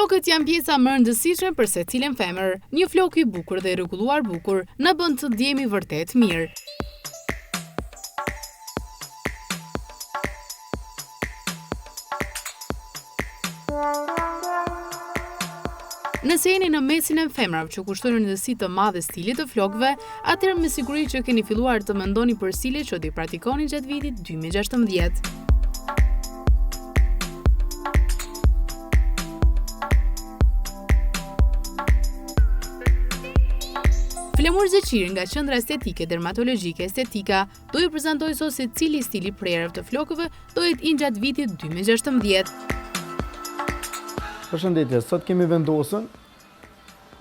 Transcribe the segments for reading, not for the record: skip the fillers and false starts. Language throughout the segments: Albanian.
Flokët janë pjesa më e rëndësishme për secilën femër. Një flok i bukur dhe i rregulluar bukur na bën të ndjehemi vërtet mirë. Nëse jeni në mesin e femrave që kushtojnë rëndësi të madhe stilit të flokëve, atëherë me siguri që keni filluar të mendoni për stile që do i praktikoni gjatë vitit 2016. Flamur Zeqiri nga Qendra Estetike Dermatologjike Estetika do ju prezantoj sot se cili stili prerëv të flokëve do jetë i gjatë vitit 2016. Përshëndetje, sot kemi vendosur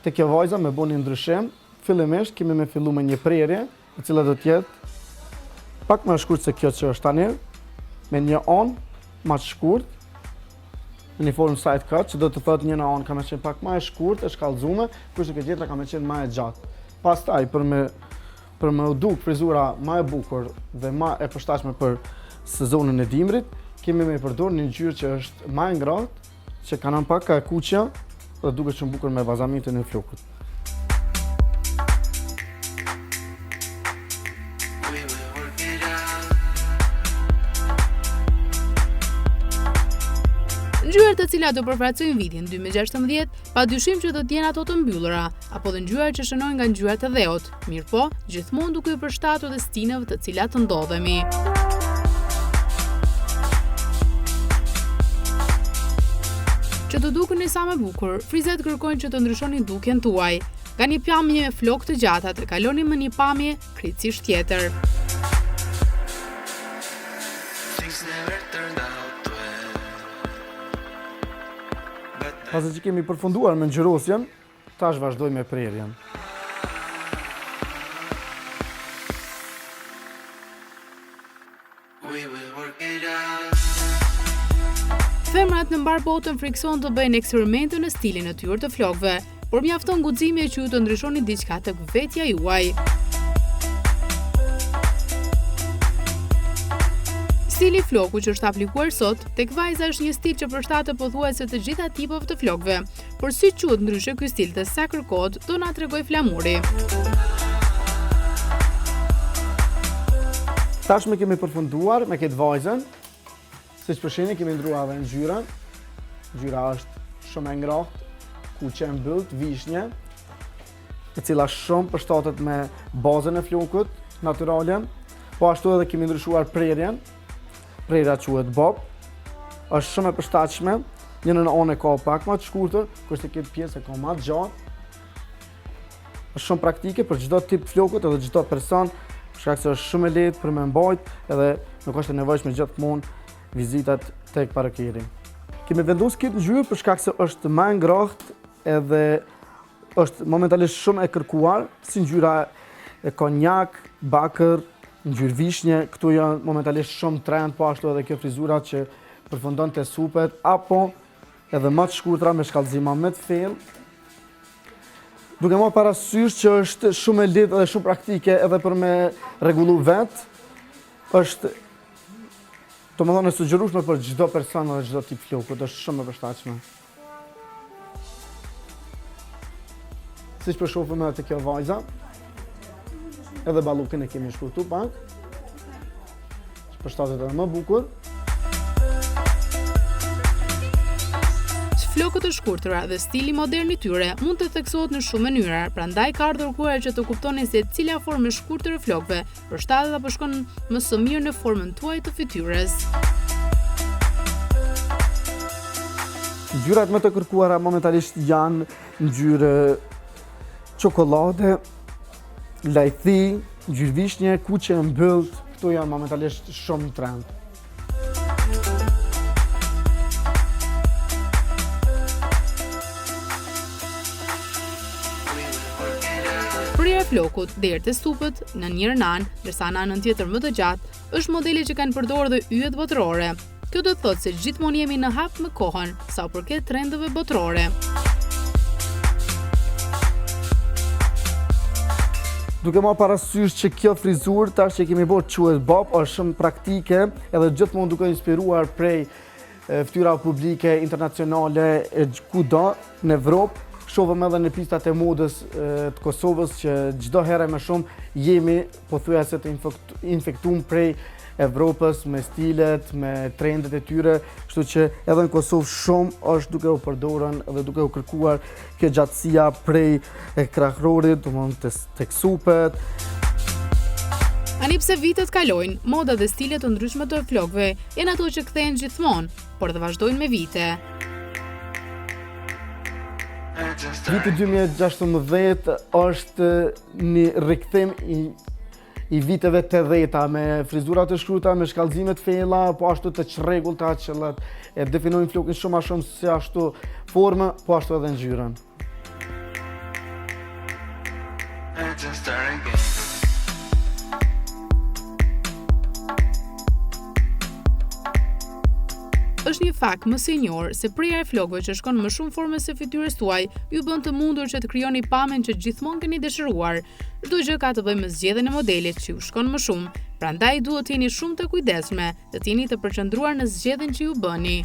të kjo vajza me bo një ndryshim. Fillimisht kemi me fillu me një prerje, e cila do t'jetë pak më shkurt se kjo që është tani, me një anë më të shkurt, në një formë side cut, që do të thotë një anë ka me qenë pak më e shkurt, e shkallëzume, kurse kjo tjetra ka me qenë më e gjatë. Pastaj, për me u duk frizura më e bukur dhe më e përshtatshme për sezonën e dimrit, kemi me përdor një ngjyrë që është më e ngrohtë, që ka nën pak ka kuqja dhe duket shumë bukur me vazamitin e flokut. Ngjyrat të cilat do përfaqësojnë vitin 2016, padyshim që do të jenë ato të mbyllura, apo dhe ngjyrat që shënojnë nga ngjyrat e dheut, mirëpo, gjithmonë duke u përshtatur destinave të cilat të ndodhemi. Që të dukeni sa më bukur, frizet kërkojnë që të ndryshoni dukjen tuaj. Nga një pamje me flokë të gjata të kaloni më një pamje krejtësisht tjetër. Pasi që kemi përfunduar me ngjyrosjen, tash vazhdoj me prerjen. Femrat në mbar botën frikson të bëjnë eksperimente në stilin e tyre të flokëve, por mjafton guximi që ju të ndryshoni diçka tek vetja juaj. Stili floku që është aplikuar sot tek vajza është një stil që përshtatet pothuajse të gjitha tipeve të flokëve, por si quhet ndryshe ky stil dhe sa kërkohet, do na tregoj Flamuri. Tashmë kemi përfunduar me këtë vajzën. Siç po shihni kemi ndruar edhe ngjyrën. Ngjyra është shumë e ngrohtë, kuqe e mbyllt, vishnje, e cila shumë përshtatet me bazën e flokut natyrale. Po ashtu edhe kemi ndryshuar prerjen. Prerja quhet bob. Është shumë e përshtatshme. Një në anë ka pak më të shkurtër, kurse këtë pjesë ka më të gjatë. Është shumë praktike për çdo tip flokut edhe çdo person, për shkak se është shumë e lehtë për me mbajt edhe nuk është e nevojshme gjithmonë vizitat tek parukeri. Kemi vendosur këtë ngjyrë për shkak se është më e ngrohtë edhe është momentalisht shumë e kërkuar, si ngjyra e konjak, bakër, ngjyrë vishnje, këtu janë momentalisht shumë trend, po ashtu edhe kjo frizura që përfundon te supet apo edhe më të shkurtra me shkallëzima më të thellë. Duke marrë parasysh që është shumë e lehtë dhe shumë praktike edhe për me rregullu vet, është domethënë e sugjerueshme për çdo person dhe çdo tip flokut, është shumë e përshtatshme. Siç po shohim edhe kjo vajza, edhe ballukën e kemi shkurtuar pak. Përshtatet edhe më bukur. Flokët të shkurtra dhe stili modern i tyre mund të theksohet në shumë mënyra, prandaj ka ardhur koha që të kuptoni se cila formë e shkurtër e flokëve përshtatet apo shkon më së miri në formën tuaj të fytyrës. Ngjyrat më të kërkuara momentalisht janë ngjyrë çokolade, lajthi, ngjyrë vishnje, kuqe e mbyllt, këto janë momentalisht shumë trend. Prerja e flokut deri te supët në njërin anë, ndërsa në anën tjetër më të gjatë, është modeli që kanë përdorur dhe yjet botërore. Kjo do të thotë se gjithmonë jemi në hap me kohën sa u përket trendeve botërore. Duke marrë parasysh që kjo frizurë tash që kemi bërë quhet bob, është shumë praktike edhe gjithmonë duke inspiruar prej fytyra publike, internacionale, kudo në Evropë. Shohëm edhe në pistat e modës të Kosovës që çdo herë më shumë jemi pothuajse të infektuar prej Evropës me stilet, me trendet e tyre, kështu që edhe në Kosovë shumë është duke u përdorur dhe duke u kërkuar kjo gjatësia prej krahërorit, domthonë tek supet. Ani pse vitet kalojnë, moda dhe stilet të ndryshme të flokëve janë ato që kthehen gjithmonë, por dhe vazhdojnë me vite. Viti 2016 është një rikthim i viteve të 80-ta me frizurat të shkruta, me shkallëzime të fella, po ashtu të çrregullta që e definojnë flokën shumë më shumë se ashtu formë, po ashtu edhe ngjyrën. Është një fakt më së njohur se preja e flokëve që shkon më shumë forme se fytyrës tuaj ju bën të mundur që të krijoni pamjen që gjithmonë keni dëshiruar. Çdo gjë ka të bëjë me zgjedhjen e modelit që ju shkon më shumë, prandaj duhet të jeni shumë të kujdesshme, të jeni të përqendruar në zgjedhjen që ju bëni.